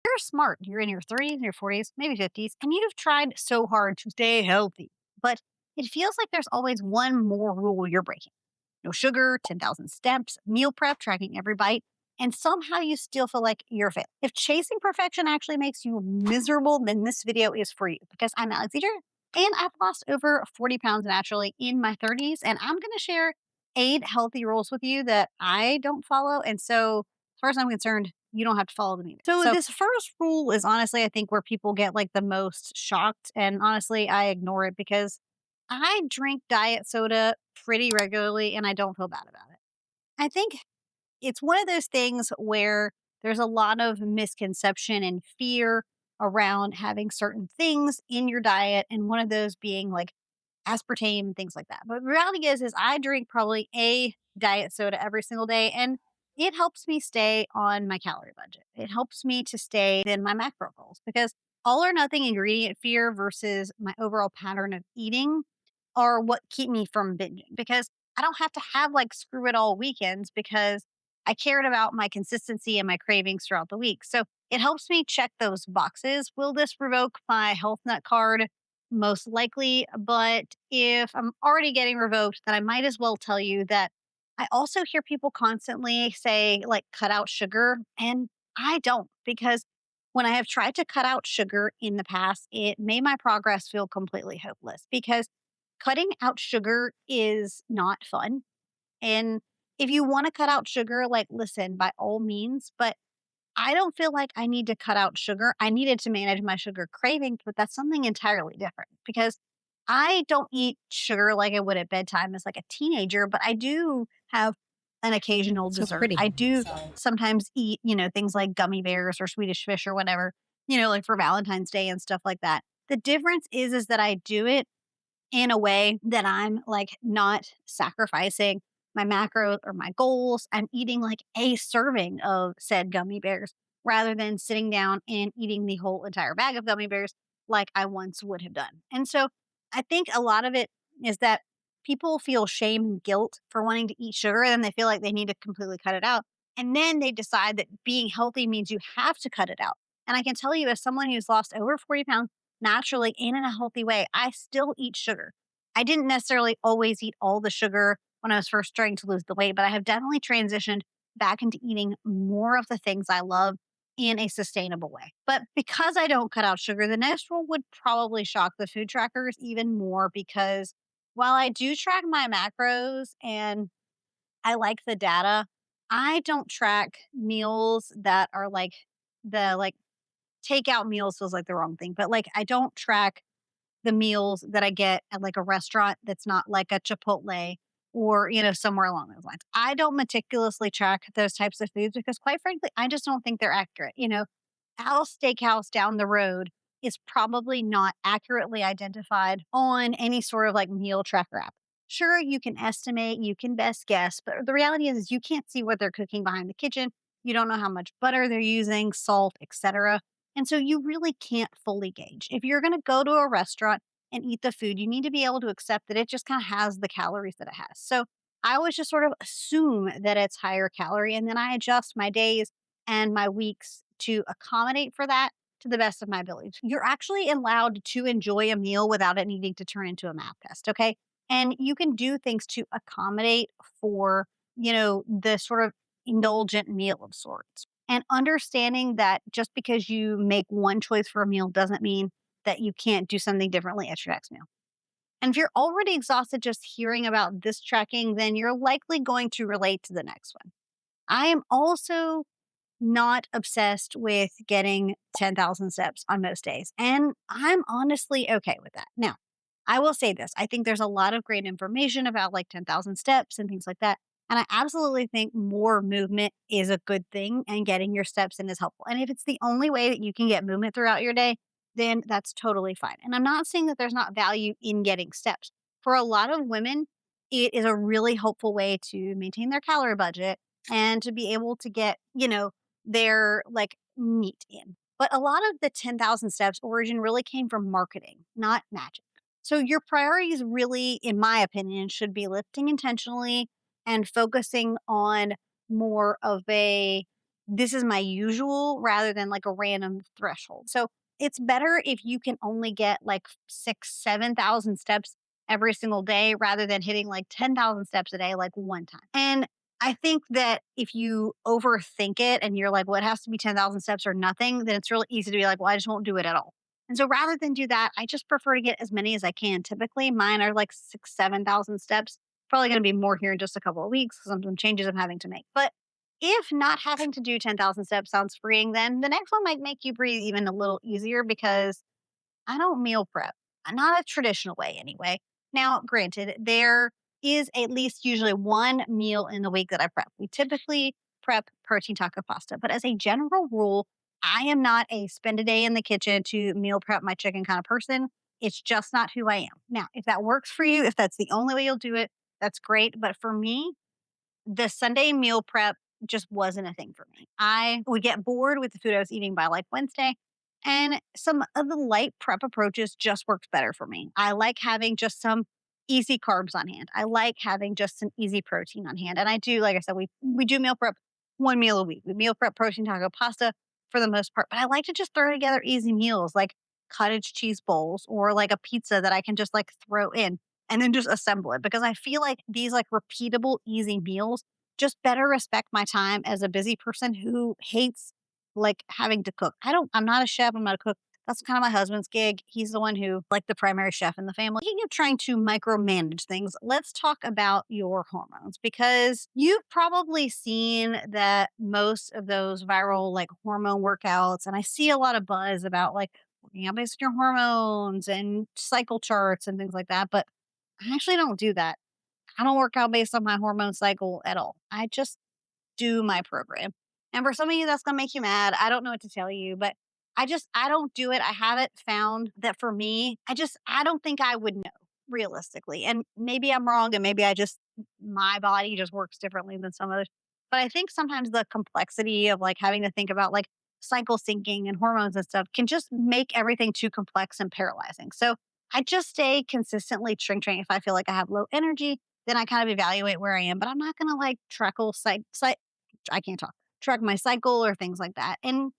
you're smart, you're in your 30s, your 40s, maybe 50s, and you've tried so hard to stay healthy, but it feels like there's always one more rule you're breaking. No sugar, 10,000 steps, meal prep, tracking every bite, and somehow you still feel like you're failing. If chasing perfection actually makes you miserable, then this video is for you because I'm Alexandria and I've lost over 40 pounds naturally in my 30s. And I'm going to share 8 healthy rules with you that I don't follow. And so, as far as I'm concerned, you don't have to follow them either. So, this first rule is honestly, I think, where people get like the most shocked. And honestly, I ignore it because I drink diet soda pretty regularly and I don't feel bad about it. I think it's one of those things where there's a lot of misconception and fear around having certain things in your diet, and one of those being like aspartame and things like that. But the reality is I drink probably a diet soda every single day, and it helps me stay on my calorie budget. It helps me to stay in my macro goals because all or nothing ingredient fear versus my overall pattern of eating are what keep me from binging because I don't have to have like screw it all weekends because I cared about my consistency and my cravings throughout the week. So it helps me check those boxes. Will this revoke my health nut card? Most likely. But if I'm already getting revoked, then I might as well tell you that I also hear people constantly say, like, cut out sugar. And I don't, because when I have tried to cut out sugar in the past, it made my progress feel completely hopeless because cutting out sugar is not fun. And if you want to cut out sugar, like, listen, by all means, but I don't feel like I need to cut out sugar. I needed to manage my sugar cravings, but that's something entirely different because I don't eat sugar like I would at bedtime as like a teenager, but I do have an occasional So dessert. pretty. I do sometimes eat, things like gummy bears or Swedish fish or whatever, like for Valentine's Day and stuff like that. The difference is that I do it in a way that I'm like not sacrificing my macros or my goals. I'm eating like a serving of said gummy bears rather than sitting down and eating the whole entire bag of gummy bears like I once would have done. And so I think a lot of it is that people feel shame and guilt for wanting to eat sugar and they feel like they need to completely cut it out. And then they decide that being healthy means you have to cut it out. And I can tell you, as someone who's lost over 40 pounds, naturally and in a healthy way, I still eat sugar. I didn't necessarily always eat all the sugar when I was first starting to lose the weight, but I have definitely transitioned back into eating more of the things I love in a sustainable way. But because I don't cut out sugar, the next rule would probably shock the food trackers even more because while I do track my macros and I like the data, I don't track meals that are like the like takeout meals feels like the wrong thing, but like I don't track the meals that I get at like a restaurant that's not like a Chipotle or, somewhere along those lines. I don't meticulously track those types of foods because quite frankly, I just don't think they're accurate. Al's Steakhouse down the road is probably not accurately identified on any sort of like meal tracker app. Sure, you can estimate, you can best guess, but the reality is you can't see what they're cooking behind the kitchen. You don't know how much butter they're using, salt, etc. And so you really can't fully gauge. If you're going to go to a restaurant and eat the food, you need to be able to accept that it just kind of has the calories that it has. So I always just sort of assume that it's higher calorie and then I adjust my days and my weeks to accommodate for that to the best of my ability. You're actually allowed to enjoy a meal without it needing to turn into a math test, okay? And you can do things to accommodate for, the sort of indulgent meal of sorts. And understanding that just because you make one choice for a meal doesn't mean that you can't do something differently at your next meal. And if you're already exhausted just hearing about this tracking, then you're likely going to relate to the next one. I am also not obsessed with getting 10,000 steps on most days. And I'm honestly okay with that. Now, I will say this, I think there's a lot of great information about like 10,000 steps and things like that. And I absolutely think more movement is a good thing and getting your steps in is helpful. And if it's the only way that you can get movement throughout your day, then that's totally fine. And I'm not saying that there's not value in getting steps. For a lot of women, it is a really helpful way to maintain their calorie budget and to be able to get, their like meat in. But a lot of the 10,000 steps origin really came from marketing, not magic. So your priorities really, in my opinion, should be lifting intentionally and focusing on more of a this is my usual rather than like a random threshold. So it's better if you can only get like 7,000 steps every single day rather than hitting like 10,000 steps a day like one time. And I think that if you overthink it and you're like, well, it has to be 10,000 steps or nothing, then it's really easy to be like, well, I just won't do it at all. And so rather than do that, I just prefer to get as many as I can. Typically, mine are like 7,000 steps. Probably going to be more here in just a couple of weeks because some changes I'm having to make. But if not having to do 10,000 steps sounds freeing, then the next one might make you breathe even a little easier because I don't meal prep, not a traditional way anyway. Now, granted, there is at least usually one meal in the week that I prep. We typically prep protein taco pasta, but as a general rule, I am not a spend a day in the kitchen to meal prep my chicken kind of person. It's just not who I am. Now, if that works for you, if that's the only way you'll do it, that's great. But for me, the Sunday meal prep just wasn't a thing for me. I would get bored with the food I was eating by like Wednesday. And some of the light prep approaches just works better for me. I like having just some easy carbs on hand. I like having just some easy protein on hand. And I do, like I said, we do meal prep one meal a week. We meal prep protein taco pasta for the most part. But I like to just throw together easy meals like cottage cheese bowls or like a pizza that I can just like throw in and then just assemble it because I feel like these like repeatable, easy meals just better respect my time as a busy person who hates like having to cook. I'm not a chef, I'm not a cook. That's kind of my husband's gig. He's the one who, like the primary chef in the family. Speaking of trying to micromanage things, let's talk about your hormones because you've probably seen that most of those viral like hormone workouts, and I see a lot of buzz about like working out based on your hormones and cycle charts and things like that. But I actually don't do that. I don't work out based on my hormone cycle at all. I just do my program. And for some of you, that's going to make you mad. I don't know what to tell you, but I don't do it. I haven't found that for me. I don't think I would know realistically. And maybe I'm wrong. And maybe my body just works differently than some others. But I think sometimes the complexity of like having to think about like cycle syncing and hormones and stuff can just make everything too complex and paralyzing. So I just stay consistently strength training. If I feel like I have low energy, then I kind of evaluate where I am, but I'm not going to like I can't talk, track my cycle or things like that. And,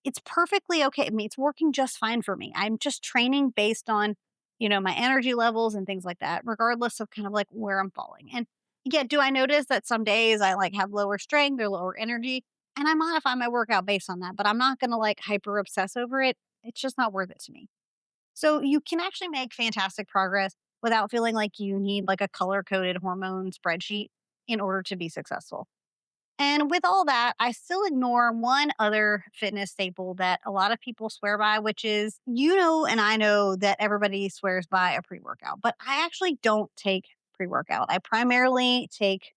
it's perfectly okay. I mean, it's working just fine for me. I'm just training based on, my energy levels and things like that, regardless of kind of like where I'm falling. And yeah, do I notice that some days I like have lower strength or lower energy? And I modify my workout based on that, but I'm not going to like hyper obsess over it. It's just not worth it to me. So you can actually make fantastic progress without feeling like you need like a color coded hormone spreadsheet in order to be successful. And with all that, I still ignore one other fitness staple that a lot of people swear by, which is, and I know that everybody swears by a pre workout, but I actually don't take pre workout. I primarily take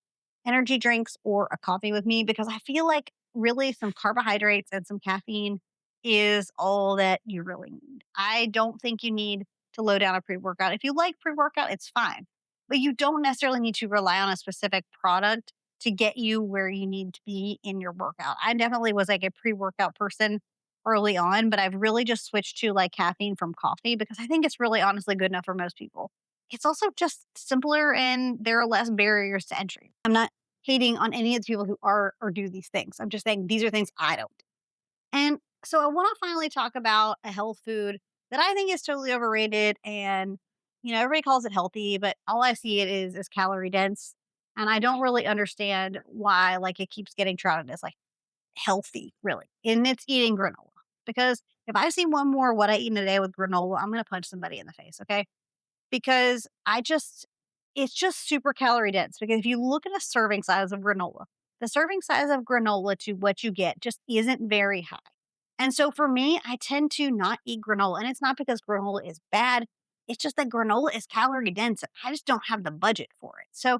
energy drinks or a coffee with me because I feel like really some carbohydrates and some caffeine is all that you really need. I don't think you need to load down a pre workout. If you like pre workout, it's fine, but you don't necessarily need to rely on a specific product to get you where you need to be in your workout. I definitely was like a pre-workout person early on, but I've really just switched to like caffeine from coffee because I think it's really honestly good enough for most people. It's also just simpler and there are less barriers to entry. I'm not hating on any of the people who are or do these things. I'm just saying these are things I don't do. And so I want to finally talk about a health food that I think is totally overrated and everybody calls it healthy, but all I see it is calorie dense. And I don't really understand why like it keeps getting touted as like healthy, really. And it's eating granola. Because if I see one more what I eat in a day with granola, I'm gonna punch somebody in the face, okay? Because it's just super calorie dense. Because if you look at a serving size of granola, the serving size of granola to what you get just isn't very high. And so for me, I tend to not eat granola. And it's not because granola is bad. It's just that granola is calorie dense. And I just don't have the budget for it. So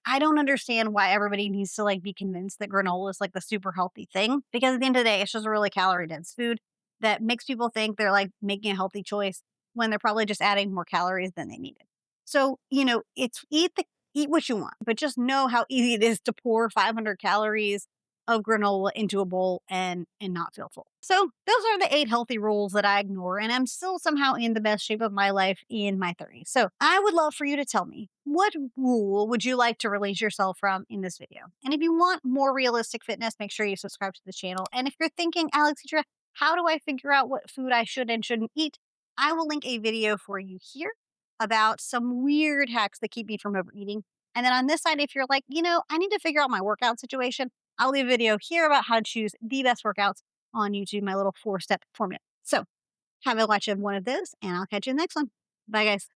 I don't understand why everybody needs to like be convinced that granola is like the super healthy thing because at the end of the day, it's just a really calorie dense food that makes people think they're like making a healthy choice when they're probably just adding more calories than they needed. So, it's eat what you want, but just know how easy it is to pour 500 calories of granola into a bowl and not feel full. So those are the 8 healthy rules that I ignore, and I'm still somehow in the best shape of my life in my 30s. So I would love for you to tell me, what rule would you like to release yourself from in this video? And if you want more realistic fitness, make sure you subscribe to the channel. And if you're thinking, Alexandria, how do I figure out what food I should and shouldn't eat? I will link a video for you here about some weird hacks that keep me from overeating. And then on this side, if you're like, I need to figure out my workout situation, I'll leave a video here about how to choose the best workouts on YouTube, my little 4-step formula. So have a watch of one of those, and I'll catch you in the next one. Bye, guys.